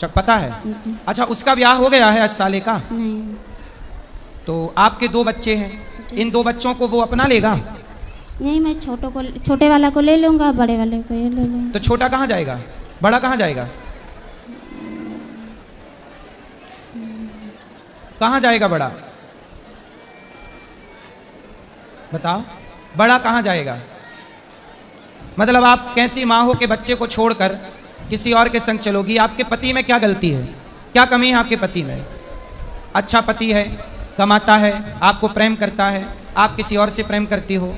पता है? अच्छा, उसका ब्याह हो गया है 8 साल का? नहीं। तो आपके 2 बच्चे हैं, इन 2 बच्चों को वो अपना लेगा? नहीं, मैं छोटे वाला को ले लूँगा, बड़े वाले को ये ले लूँगा। तो छोटा कहाँ जाएगा, बड़ा कहाँ जाएगा? कहाँ जाएगा बड़ा? बताओ, बड़ा कहाँ जाएगा? मतलब आप कैसी माँ हो कि बच्चे को छोड़कर किसी और के संग चलोगी? आपके पति में क्या गलती है, क्या कमी है आपके पति में? अच्छा पति है, कमाता है, आपको प्रेम करता है, आप किसी और से प्रेम करती हो।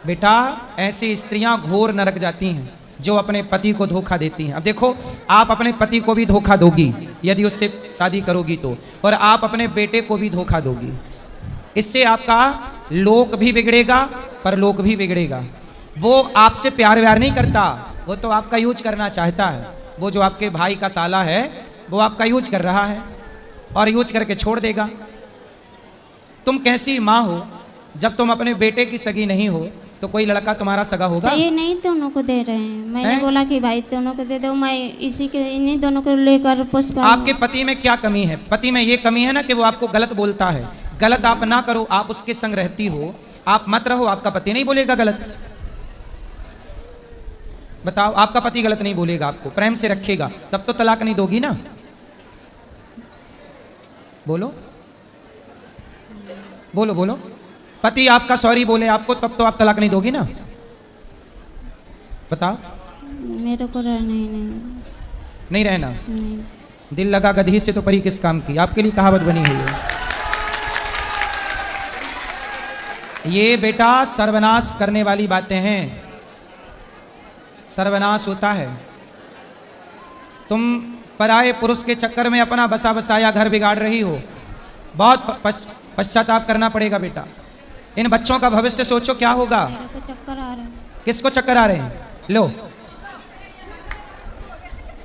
बेटा, ऐसी स्त्रियां घोर नरक जाती हैं जो अपने पति को धोखा देती हैं। अब देखो, आप अपने पति को भी धोखा दोगी यदि उससे शादी करोगी तो, और आप अपने बेटे को भी धोखा दोगी। इससे आपका लोक भी बिगड़ेगा, परलोक भी बिगड़ेगा। वो आपसे प्यार व्यार नहीं करता, वो तो आपका यूज करना चाहता है। वो जो आपके भाई का साला है वो आपका यूज कर रहा है और यूज करके छोड़ देगा। तुम कैसी माँ हो, जब तुम अपने बेटे की सगी नहीं हो तो कोई लड़का तुम्हारा सगा होगा? तो ये नहीं दोनों को दे रहे हैं, मैंने बोला कि भाई दोनों को दे दो, मैं इसी के इन्हीं दोनों को लेकर पुष्पा। आपके पति में क्या कमी है? पति में ये कमी है ना कि वो आपको गलत बोलता है। गलत आप ना करो, आप उसके संग रहती हो, आप मत रहो, आपका पति नहीं बोलेगा गलत। बताओ, आपका पति गलत नहीं बोलेगा, आपको प्रेम से रखेगा, तब तो तलाक नहीं दोगी ना? बोलो बोलो बोलो। पति आपका सॉरी बोले आपको, तब तो आप तलाक नहीं दोगी ना? बताओ। मेरे को रहना ही नहीं रहना? नहीं। दिल लगा गधी से तो परी किस काम की, आपके लिए कहावत बनी है ये बेटा सर्वनाश करने वाली बातें हैं, सर्वनाश होता है। तुम पराये पुरुष के चक्कर में अपना बसा बसाया घर बिगाड़ रही हो। बहुत पश्चाताप करना पड़ेगा बेटा। इन बच्चों का भविष्य सोचो, क्या होगा? मेरे को चक्कर आ रहा है। किसको चक्कर आ रहे हैं? लो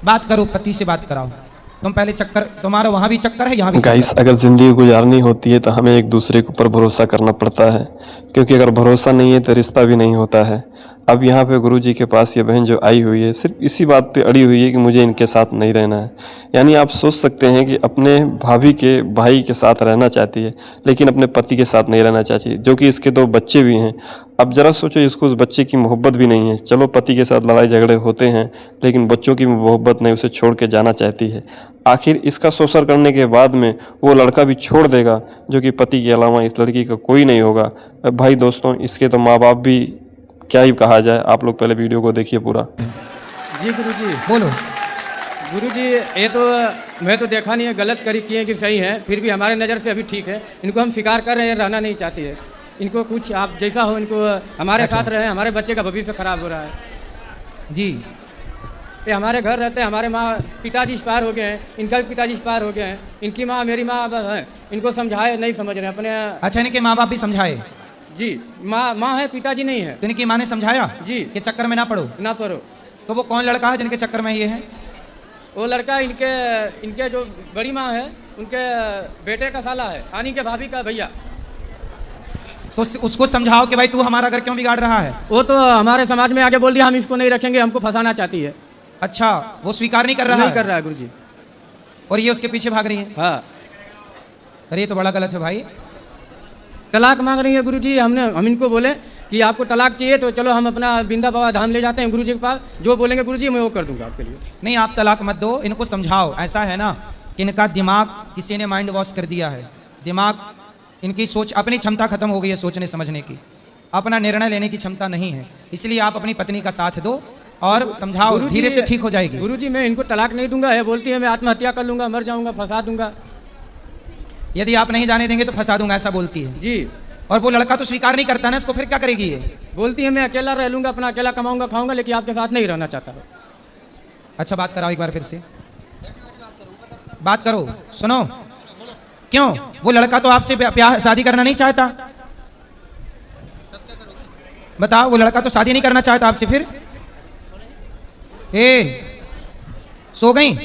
बात करो, पति से बात कराओ। तुम पहले चक्कर, तुम्हारा वहां भी चक्कर है, यहाँ भी। गाइस, अगर ज़िंदगी गुजारनी होती है तो हमें एक दूसरे के ऊपर भरोसा करना पड़ता है, क्योंकि अगर भरोसा नहीं है तो रिश्ता भी नहीं होता है। अब यहाँ पे गुरुजी के पास ये बहन जो आई हुई है सिर्फ इसी बात पे अड़ी हुई है कि मुझे इनके साथ नहीं रहना है। यानी आप सोच सकते हैं कि अपने भाभी के भाई के साथ रहना चाहती है लेकिन अपने पति के साथ नहीं रहना चाहती, जो कि इसके 2 बच्चे भी हैं। अब ज़रा सोचो, इसको उस बच्चे की मोहब्बत भी नहीं है। चलो पति के साथ लड़ाई झगड़े होते हैं लेकिन बच्चों की मोहब्बत नहीं, उसे छोड़ के जाना चाहती है। आखिर इसका शोषण करने के बाद में वो लड़का भी छोड़ देगा, जो कि पति के अलावा इस लड़की का कोई नहीं होगा। भाई दोस्तों, इसके तो माँ बाप भी क्या ही कहा जाए। आप लोग पहले वीडियो को देखिए पूरा। जी गुरुजी। बोलो। गुरुजी, ये तो मैं तो देखा नहीं है गलत करी किए कि सही है, फिर भी हमारे नज़र से अभी ठीक है। इनको हम स्वीकार कर रहे हैं, रहना नहीं चाहती है। इनको कुछ आप जैसा हो, इनको हमारे साथ रहे, हमारे बच्चे का भविष्य खराब हो रहा है जी। ये हमारे घर रहते हैं, हमारे माँ पिताजी एक्सपायर हो गए हैं, इनका भी पिताजी एक्सपायर हो गए हैं, इनकी माँ मेरी माँ है, इनको समझाए नहीं समझ रहे हैं अपने। अच्छा, इनके माँ बाप भी समझाए? जी, माँ है, पिताजी नहीं है। तो इनकी माँ ने समझाया जी कि चक्कर में ना पड़ो? ना पड़ो। तो वो कौन लड़का है जिनके चक्कर में ये है? वो लड़का इनके जो बड़ी माँ है उनके बेटे का साला है, आनी के भाभी का भैया। तो उसको समझाओ कि भाई तू हमारा घर क्यों बिगाड़ रहा है। वो तो हमारे समाज में आगे बोल दिया हम इसको नहीं रखेंगे, हमको फंसाना चाहती है। अच्छा, वो स्वीकार नहीं कर रहा? नहीं कर रहा है गुरुजी। और ये उसके पीछे भाग रही है? हाँ। अरे ये तो बड़ा गलत है भाई। तलाक मांग रही है गुरुजी। हम इनको बोले कि आपको तलाक चाहिए तो चलो हम अपना बिंदा बाबा धाम ले जाते हैं गुरुजी के पास, जो बोलेंगे गुरुजी मैं वो कर दूंगा आपके लिए। नहीं, आप तलाक मत दो, इनको समझाओ। ऐसा है ना कि इनका दिमाग किसी ने माइंड वॉश कर दिया है। दिमाग, इनकी सोच, अपनी क्षमता खत्म हो गई है सोचने समझने की, अपना निर्णय लेने की क्षमता नहीं है। इसलिए आप अपनी पत्नी का साथ दो और समझाओ, धीरे से ठीक हो जाएगी। गुरुजी मैं इनको तलाक नहीं दूंगा है, बोलती है मैं आत्महत्या कर लूंगा, मर जाऊंगा, फंसा दूंगा। यदि आप नहीं जाने देंगे तो फंसा दूंगा, ऐसा बोलती है जी। और वो लड़का तो स्वीकार नहीं करता ना, इसको फिर क्या करेगी ये? बोलती है मैं अकेला रह लूंगा, अपना अकेला कमाऊंगा खाऊंगा, लेकिन आपके साथ नहीं रहना चाहता। अच्छा, बात कराओ एक बार फिर से, बात करो। सुनो, क्यों? वो लड़का तो आपसे शादी करना नहीं चाहता। बताओ, वो लड़का तो शादी नहीं करना चाहता आपसे, फिर सो गई?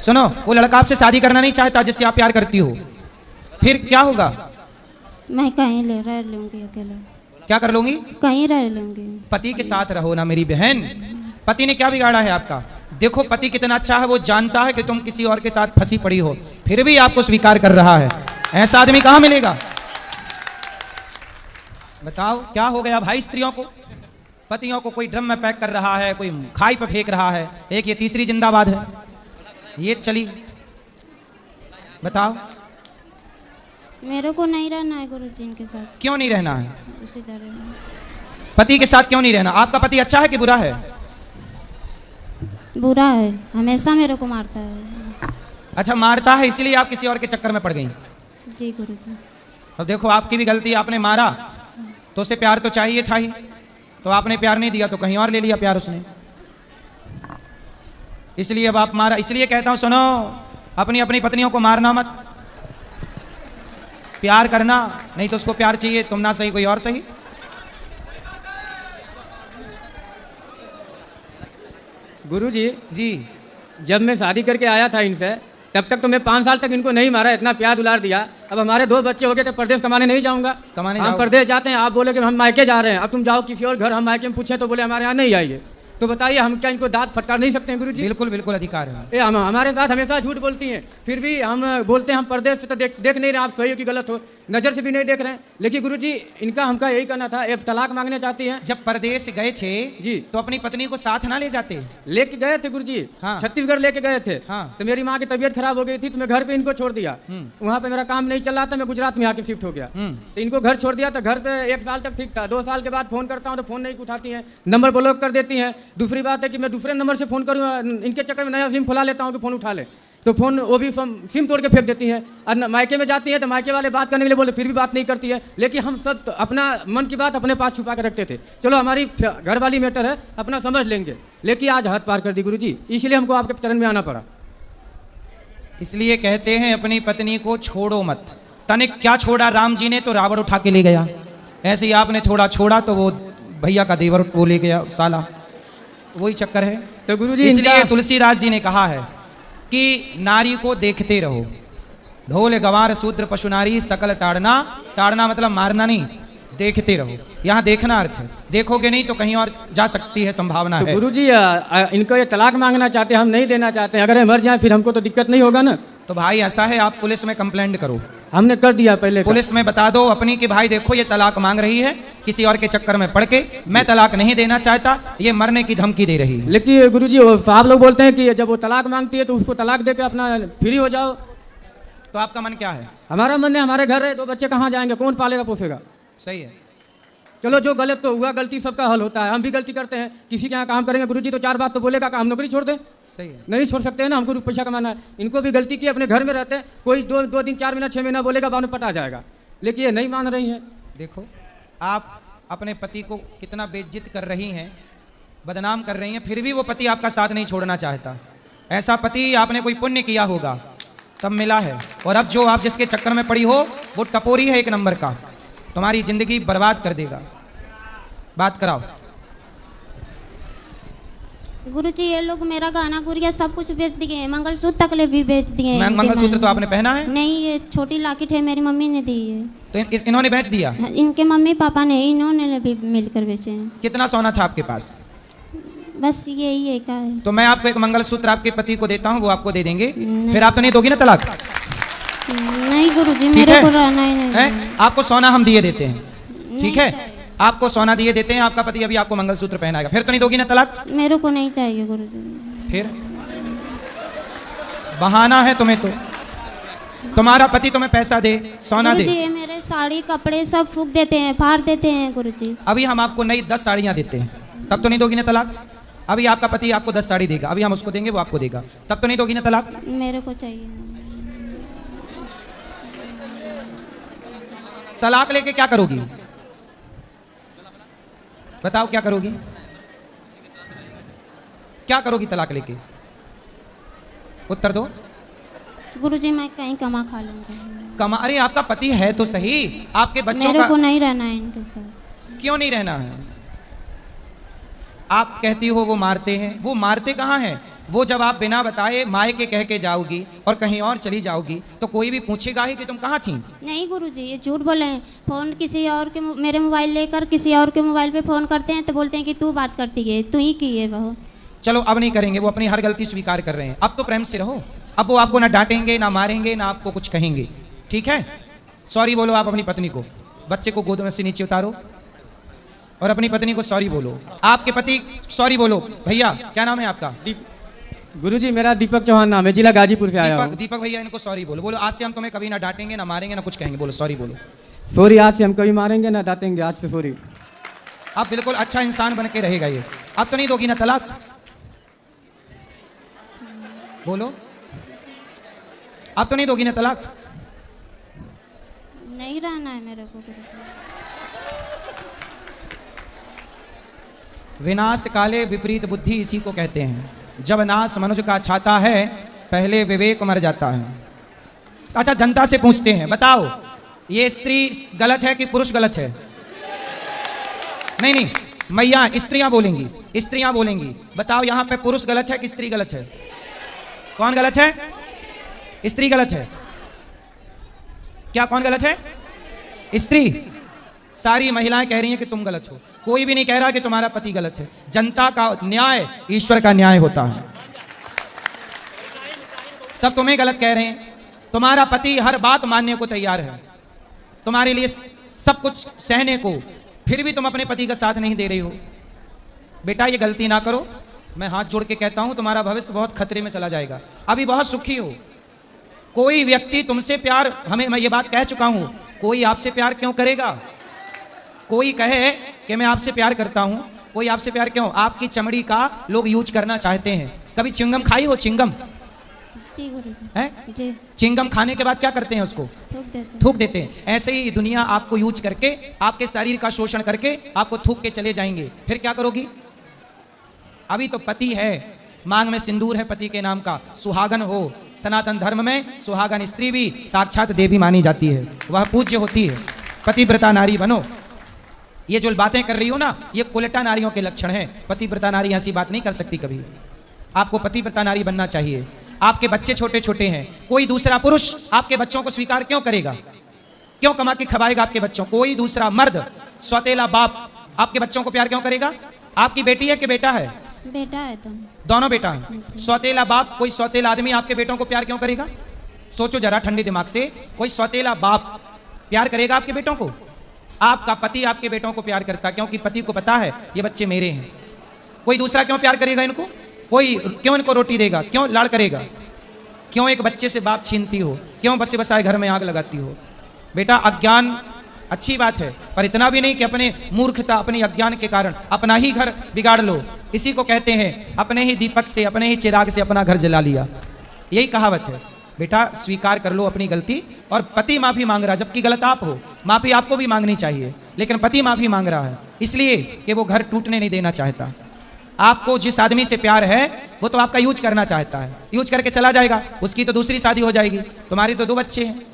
सुनो, वो लड़का आपसे शादी करना नहीं चाहता जिससे आप प्यार करती हो, फिर क्या होगा? मैं कहीं रह लूंगी अकेला। क्या कर लूंगी? कहीं रह लूंगी। पति के साथ रहो ना मेरी बहन, पति ने क्या बिगाड़ा है आपका? देखो पति कितना अच्छा है, वो जानता है कि तुम किसी और के साथ फंसी पड़ी हो, फिर भी आपको स्वीकार कर रहा है। ऐसा आदमी कहां मिलेगा? बताओ क्या हो गया भाई स्त्रियों को? पतियों को कोई ड्रम में पैक कर रहा है, कोई खाई पे फेंक रहा है, एक ये तीसरी जिंदाबाद है, ये चली। बताओ मेरे को नहीं रहना है गुरुजी इनके साथ। क्यों नहीं रहना है? उसी तरह पति के साथ क्यों नहीं रहना? आपका पति अच्छा है कि बुरा है? बुरा है, हमेशा मेरे को मारता है। अच्छा मारता है, इसलिए आप किसी और के चक्कर में पड़ गई। जी गुरुजी। अब देखो आपकी भी गलती, आपने मारा तो उसे प्यार तो चाहिए था ही, तो आपने प्यार नहीं दिया तो कहीं और ले लिया प्यार उसने, इसलिए अब आप मारा। इसलिए कहता हूं सुनो, अपनी अपनी पत्नियों को मारना मत, प्यार करना, नहीं तो उसको प्यार चाहिए, तुम ना सही कोई और सही। गुरुजी जी जब मैं शादी करके आया था इनसे, तब तक तो मैं 5 साल तक इनको नहीं मारा, इतना प्यार दुलार दिया। अब हमारे 2 बच्चे हो गए थे, परदेश कमाने नहीं जाऊंगा। कमाने हम जाओ। परदेश जाते हैं, आप बोले कि हम मायके जा रहे हैं, अब तुम जाओ किसी और घर, हम मायके में पूछे तो बोले हमारे यहाँ नहीं आइए। तो बताइए हम क्या इनको दांत फटकार नहीं सकते हैं गुरुजी? बिल्कुल बिल्कुल अधिकार है। ये हम हमारे साथ हमेशा झूठ बोलती हैं, फिर भी हम बोलते हैं हम परदेश से तो देख नहीं रहे, आप सही हो कि गलत हो, नज़र से भी नहीं देख रहे हैं। लेकिन गुरुजी इनका हमका यही कहना था, एक तलाक मांगने चाहती हैं। जब परदेश गए थे जी तो अपनी पत्नी को साथ ना ले जाते? लेके गए थे गुरुजी, हाँ। छत्तीसगढ़ लेके गए थे। हाँ। तो मेरी माँ की तबीयत खराब हो गई थी, तो मैं घर पे इनको छोड़ दिया। वहाँ पे मेरा काम नहीं चल रहा था, मैं गुजरात में आके शिफ्ट हो गया। तो इनको घर छोड़ दिया, तो घर पे 1 साल तक ठीक था। 2 साल के बाद फोन करता हूँ तो फोन नहीं उठाती हैं, नंबर ब्लॉक कर देती हैं। दूसरी बात है कि मैं दूसरे नंबर से फोन करूँ, इनके चक्कर में नया सिम खुला लेता हूँ कि फोन उठा ले, तो फोन वो भी सिम तोड़ के फेंक देती हैं। और मायके में जाती है तो मायके वाले बात करने के लिए बोले, फिर भी बात नहीं करती है। लेकिन हम सब तो अपना मन की बात अपने पास छुपा के रखते थे, चलो हमारी घर वाली मैटर है, अपना समझ लेंगे। लेकिन आज हद पार कर दी गुरुजी, इसलिए हमको आपके चरण में आना पड़ा। इसलिए कहते हैं अपनी पत्नी को छोड़ो मत। तनिक क्या छोड़ा राम जी ने, तो रावण उठा के ले गया। ऐसे ही आपने थोड़ा छोड़ा तो वो भैया का देवर वो ले गया साला, वही चक्कर है। तो गुरुजी इसलिए तुलसीदास जी ने कहा है कि नारी को देखते रहो, ढोल गवार शूद्र पशु नारी सकल ताड़ना। ताड़ना मतलब मारना नहीं, देखते रहो। यहाँ देखना अर्थ है, देखोगे नहीं तो कहीं और जा सकती है, संभावना तो है। गुरुजी इनको ये तलाक मांगना चाहते हैं, हम नहीं देना चाहते हैं। अगर ये मर जाए फिर हमको तो दिक्कत नहीं होगा ना? तो भाई ऐसा है, आप पुलिस में कंप्लेंट करो। हमने कर दिया पहले का। पुलिस में बता दो अपनी कि भाई देखो ये तलाक मांग रही है किसी और के चक्कर में पड़ के, मैं तलाक नहीं देना चाहता, ये मरने की धमकी दे रही है। लेकिन गुरुजी वो साहब लोग बोलते हैं कि जब वो तलाक मांगती है तो उसको तलाक दे के अपना फ्री हो जाओ। तो आपका मन क्या है? हमारा मन है, हमारे घर है, 2 बच्चे कहाँ जाएंगे, कौन पालेगा पोसेगा? सही है। चलो जो गलत तो हुआ, गलती सबका हल होता है, हम भी गलती करते हैं, किसी के यहाँ काम करेंगे गुरुजी तो 4 बात तो बोलेगा कि हम नौकरी छोड़ दें? सही है। नहीं छोड़ सकते हैं ना, हमको पैसा कमाना है। इनको भी गलती की, अपने घर में रहते हैं, कोई 2 दिन 4 महीना 6 महीना बोलेगा, बाद में पटा जाएगा। लेकिन ये नहीं मान रही हैं। देखो आप अपने पति को कितना बेइज्जत कर रही हैं, बदनाम कर रही हैं, फिर भी वो पति आपका साथ नहीं छोड़ना चाहता। ऐसा पति आपने कोई पुण्य किया होगा तब मिला है, और अब जो आप जिसके चक्कर में पड़ी हो वो टपोरी है 1 नंबर का, तुम्हारी जिंदगी बर्बाद कर देगा। बात कराओ। गुरुजी ये लोग मेरा गहना गुड़िया सब कुछ बेच दिए हैं, मंगलसूत्र तक ले भी बेच दिए हैं। मंगलसूत्र तो आपने पहना है? नहीं, ये छोटी लॉकेट है, मेरी मम्मी ने दी है। तो इन्होंने बेच दिया? इनके मम्मी पापा ने, इन्होंने भी मिलकर बेचे हैं। कितना सोना था आपके पास? बस यही है क्या है। तो मैं आपको एक मंगलसूत्र आपके पति को देता हूँ, वो आपको दे देंगे, नहीं। फिर आप तो नहीं दोगी ना तलाक? नहीं गुरुजी, ठीक मेरे है? को रहना ही नहीं हैं? आपको सोना हम दिए देते हैं, ठीक नहीं है? चाहिए। आपको सोना दिए देते हैं, आपका पति अभी आपको मंगलसूत्र पहनाएगा, फिर तो नहीं दोगी ना तलाक? मेरे को नहीं चाहिए गुरुजी। फिर बहाना है तुम्हें, तो तुम्हारा पति तुम्हें पैसा दे, सोना गुरुजी दे। ये मेरे साड़ी कपड़े सब फूक देते हैं, फाड़ देते हैं गुरुजी। अभी हम आपको नई 10 साड़ियाँ देते हैं, तब तो नहीं दोगी ना तलाक? अभी आपका पति आपको 10 साड़ी देगा, अभी हम उसको देंगे, वो आपको देगा, तब तो नहीं दोगी ना तलाक? मेरे को चाहिए। तलाक लेके क्या करोगी? बताओ क्या करोगी? क्या करोगी तलाक लेके? उत्तर दो। गुरुजी मैं कहीं कमा खा लूंगा। कमा? अरे आपका पति है तो सही, आपके बच्चों मेरे का को नहीं रहना है इनके साथ। क्यों नहीं रहना है? आप कहती हो वो मारते हैं, वो मारते कहाँ हैं? वो जब आप बिना बताए मायके कह के जाओगी और कहीं और चली जाओगी तो कोई भी पूछेगा ही कि तुम कहाँ थी। नहीं गुरुजी ये झूठ बोले हैं। फ़ोन किसी और के, मेरे मोबाइल लेकर किसी और के मोबाइल पे फ़ोन करते हैं तो बोलते हैं कि तू बात करती है, तू ही की है वो। चलो अब नहीं करेंगे, वो अपनी हर गलती स्वीकार कर रहे हैं। अब तो प्रेम से रहो, अब वो आपको ना डांटेंगे ना मारेंगे ना आपको कुछ कहेंगे, ठीक है? सॉरी बोलो आप अपनी पत्नी को, बच्चे को गोद में से नीचे उतारो और अपनी पत्नी को सॉरी बोलो। आपके पति सॉरी बोलो। भैया क्या नाम है आपका? गुरुजी मेरा दीपक चौहान नाम है, जिला गाजीपुर से आया हूँ। दीपक भैया इनको सॉरी बोलो। बोलो आज से हम तुम्हें कभी ना डांटेंगे ना मारेंगे ना कुछ कहेंगे। बोलो सॉरी बोलो। सॉरी, आज से हम कभी मारेंगे ना डांटेंगे, आज से सॉरी। आप बिल्कुल अच्छा इंसान बन के रहेगा ये। अब तो नहीं दोगी ना तलाक? बोलो, अब तो नहीं दोगी ना तलाक? नहीं रहना है मेरे को गुरुजी। विनाश काले विपरीत बुद्धि इसी को कहते हैं। जब नाश मनुष्य का छाता है पहले विवेक मर जाता है। अच्छा जनता से पूछते हैं, बताओ ये स्त्री गलत है कि पुरुष गलत है? नहीं नहीं, मैया स्त्रियां बोलेंगी, स्त्रियां बोलेंगी। बताओ यहाँ पे पुरुष गलत है कि स्त्री गलत है? कौन गलत है? स्त्री गलत है क्या? कौन गलत है? स्त्री। सारी महिलाएं कह रही हैं कि तुम गलत हो, कोई भी नहीं कह रहा कि तुम्हारा पति गलत है। जनता का न्याय ईश्वर का न्याय होता है। सब तुम्हें गलत कह रहे हैं। तुम्हारा पति हर बात मानने को तैयार है, तुम्हारे लिए सब कुछ सहने को, फिर भी तुम अपने पति का साथ नहीं दे रही हो। बेटा ये गलती ना करो, मैं हाथ जोड़ के कहता हूं तुम्हारा भविष्य बहुत खतरे में चला जाएगा। अभी बहुत सुखी हो। कोई व्यक्ति तुमसे प्यार, मैं ये बात कह चुका हूं, कोई आपसे प्यार क्यों करेगा? कोई कहे कि मैं आपसे प्यार करता हूं, कोई आपसे प्यार क्यों? आपकी चमड़ी का लोग यूज करना चाहते हैं। कभी चिंगम खाई हो? चिंगम है? चिंगम खाने के बाद क्या करते हैं? उसको थूक देते हैं। ऐसे ही दुनिया आपको यूज करके, आपके शरीर का शोषण करके आपको थूक के चले जाएंगे। फिर क्या करोगी? अभी तो पति है, मांग में सिंदूर है पति के नाम का, सुहागन हो। सनातन धर्म में सुहागन स्त्री भी साक्षात देवी मानी जाती है, वह पूज्य होती है। पतिव्रता नारी बनो। ये जो बातें कर रही हो ना, ये कुलटा नारियों के लक्षण हैं। पतिव्रता नारी ऐसी बात नहीं कर सकती कभी। आपको पतिव्रता नारी बनना चाहिए। आपके बच्चे छोटे छोटे हैं, कोई दूसरा पुरुष आपके बच्चों को स्वीकार क्यों करेगा? क्यों कमा के खवाएगा आपके बच्चों? कोई दूसरा मर्द, सौतेला बाप आपके बच्चों को प्यार क्यों करेगा? आपकी बेटी है कि बेटा है? बेटा है। तुम दोनों बेटा है। सौतेला बाप, कोई सौतेला आदमी आपके बेटों को प्यार क्यों करेगा? सोचो जरा ठंडे दिमाग से। कोई सौतेला बाप प्यार करेगा आपके बेटों को? आपका पति आपके बेटों को प्यार करता, क्योंकि पति को पता है ये बच्चे मेरे हैं। कोई दूसरा क्यों प्यार करेगा इनको? कोई क्यों इनको रोटी देगा? क्यों लाड़ करेगा? क्यों एक बच्चे से बाप छीनती हो? क्यों बसे बसाए घर में आग लगाती हो? बेटा अज्ञान अच्छी बात है, पर इतना भी नहीं कि अपने मूर्खता, अपनी अज्ञान के कारण अपना ही घर बिगाड़ लो। इसी को कहते हैं अपने ही दीपक से, अपने ही चिराग से अपना घर जला लिया। यही कहावत है। बेटा स्वीकार कर लो अपनी गलती। और पति माफी मांग रहा, जबकि गलत आप हो। माफी आपको भी मांगनी चाहिए, लेकिन पति माफी मांग रहा है इसलिए कि वो घर टूटने नहीं देना चाहता। आपको जिस आदमी से प्यार है वो तो आपका यूज करना चाहता है, यूज करके चला जाएगा। उसकी तो दूसरी शादी हो जाएगी, तुम्हारी तो 2 बच्चे हैं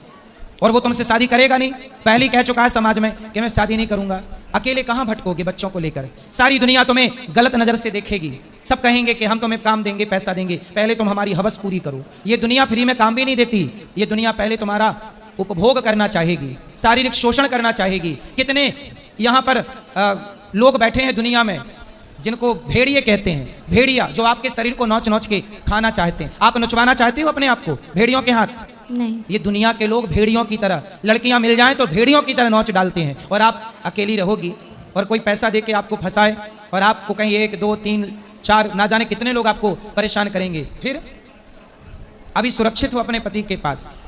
और वो तुमसे शादी करेगा नहीं। पहले ही कह चुका है समाज में कि मैं शादी नहीं करूंगा। अकेले कहाँ भटकोगे बच्चों को लेकर? सारी दुनिया तुम्हें गलत नजर से देखेगी। सब कहेंगे कि हम तुम्हें काम देंगे, पैसा देंगे, पहले तुम हमारी हवस पूरी करो। ये दुनिया फ्री में काम भी नहीं देती। ये दुनिया पहले तुम्हारा उपभोग करना चाहेगी, शारीरिक शोषण करना चाहेगी। कितने यहाँ पर लोग बैठे हैं दुनिया में जिनको भेड़िए कहते हैं। भेड़िया जो आपके शरीर को नोच नोच के खाना चाहते हैं। आप नोचवाना चाहते हो अपने आप को भेड़ियों के हाथ? नहीं। ये दुनिया के लोग भेड़ियों की तरह, लड़कियां मिल जाएं तो भेड़ियों की तरह नोच डालते हैं। और आप अकेली रहोगी और कोई पैसा दे के आपको फंसाए और आपको कहीं 1 2 3 4 ना जाने कितने लोग आपको परेशान करेंगे। फिर अभी सुरक्षित हो अपने पति के पास,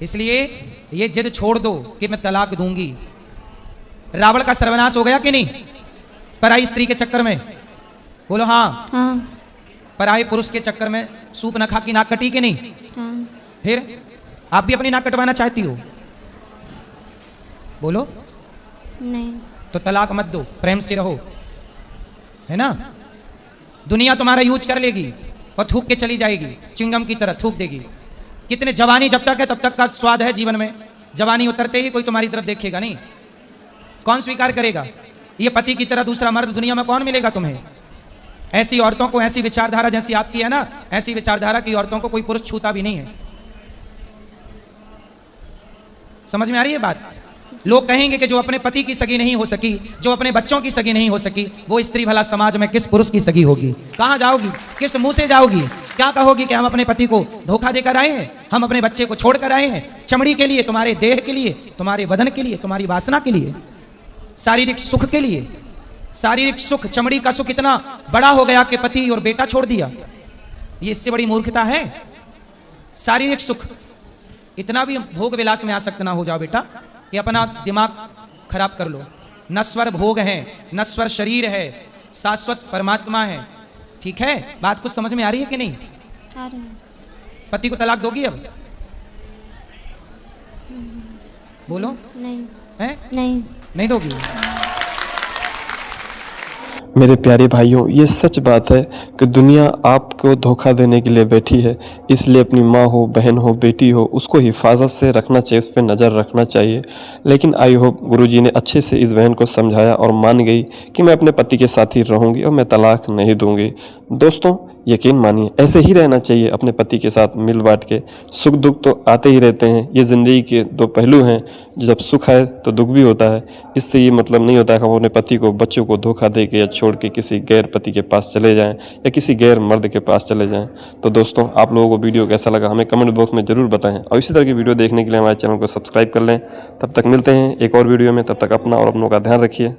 इसलिए ये जिद छोड़ दो कि मैं तलाक दूंगी। रावण का सर्वनाश हो गया कि नहीं पराई स्त्री के चक्कर में? बोलो हाँ। हाँ। पराई पुरुष के चक्कर में सूप न खा की नाक कटी कि नहीं? हाँ। फिर आप भी अपनी नाक कटवाना चाहती हो? बोलो नहीं। तो तलाक मत दो, प्रेम से रहो, है ना? दुनिया तुम्हारा यूज कर लेगी और थूक के चली जाएगी, चिंगम की तरह थूक देगी। कितने जवानी जब तक है तब तक का स्वाद है जीवन में। जवानी उतरते ही कोई तुम्हारी तरफ देखेगा नहीं। कौन स्वीकार करेगा? ये पति की तरह दूसरा मर्द दुनिया में कौन मिलेगा तुम्हें? ऐसी औरतों को, ऐसी विचारधारा जैसी आपकी है ना, ऐसी विचारधारा की औरतों को कोई पुरुष छूता भी नहीं है। समझ में आ रही है बात? लोग कहेंगे कि जो अपने पति की सगी नहीं हो सकी, जो अपने बच्चों की सगी नहीं हो सकी, वो स्त्री भला समाज में किस पुरुष की सगी होगी? कहाँ जाओगी? किस मुंह से जाओगी? क्या कहोगी कि हम अपने पति को धोखा देकर आए हैं, हम अपने बच्चे को छोड़कर आए हैं, चमड़ी के लिए, तुम्हारे देह के लिए, तुम्हारे बदन के लिए, तुम्हारी वासना के लिए, शारीरिक सुख के लिए। शारीरिक सुख, चमड़ी का सुख इतना बड़ा हो गया कि पति और बेटा छोड़ दिया। ये इससे बड़ी मूर्खता है? शारीरिक सुख, इतना भी भोग विलास में आसक्त ना हो जाओ बेटा कि अपना दिमाग खराब कर लो। नश्वर भोग है, नश्वर शरीर है, शाश्वत परमात्मा है। ठीक है, बात कुछ समझ में आ रही है कि नहीं? आ रही है। पति को तलाक दोगी अब? बोलो। नहीं है? नहीं। नहीं दोगी? मेरे प्यारे भाइयों, ये सच बात है कि दुनिया आपको धोखा देने के लिए बैठी है। इसलिए अपनी माँ हो, बहन हो, बेटी हो, उसको हिफाजत से रखना चाहिए, उस पर नज़र रखना चाहिए। लेकिन आई होप गुरुजी ने अच्छे से इस बहन को समझाया और मान गई कि मैं अपने पति के साथ ही रहूँगी और मैं तलाक नहीं दूँगी। दोस्तों, यकीन मानिए, ऐसे ही रहना चाहिए अपने पति के साथ मिल बांट के। सुख दुख तो आते ही रहते हैं, ये ज़िंदगी के दो पहलू हैं। जब सुख है तो दुख भी होता है। इससे ये मतलब नहीं होता है कि हम अपने पति को, बच्चों को धोखा दे के या छोड़ के किसी गैर पति के पास चले जाएं या किसी गैर मर्द के पास चले जाएं। तो दोस्तों, आप लोगों को वीडियो कैसा लगा हमें कमेंट बॉक्स में ज़रूर बताएं और इसी तरह की वीडियो देखने के लिए हमारे चैनल को सब्सक्राइब कर लें। तब तक मिलते हैं एक और वीडियो में, तब तक अपना और अपनों का ध्यान रखिए।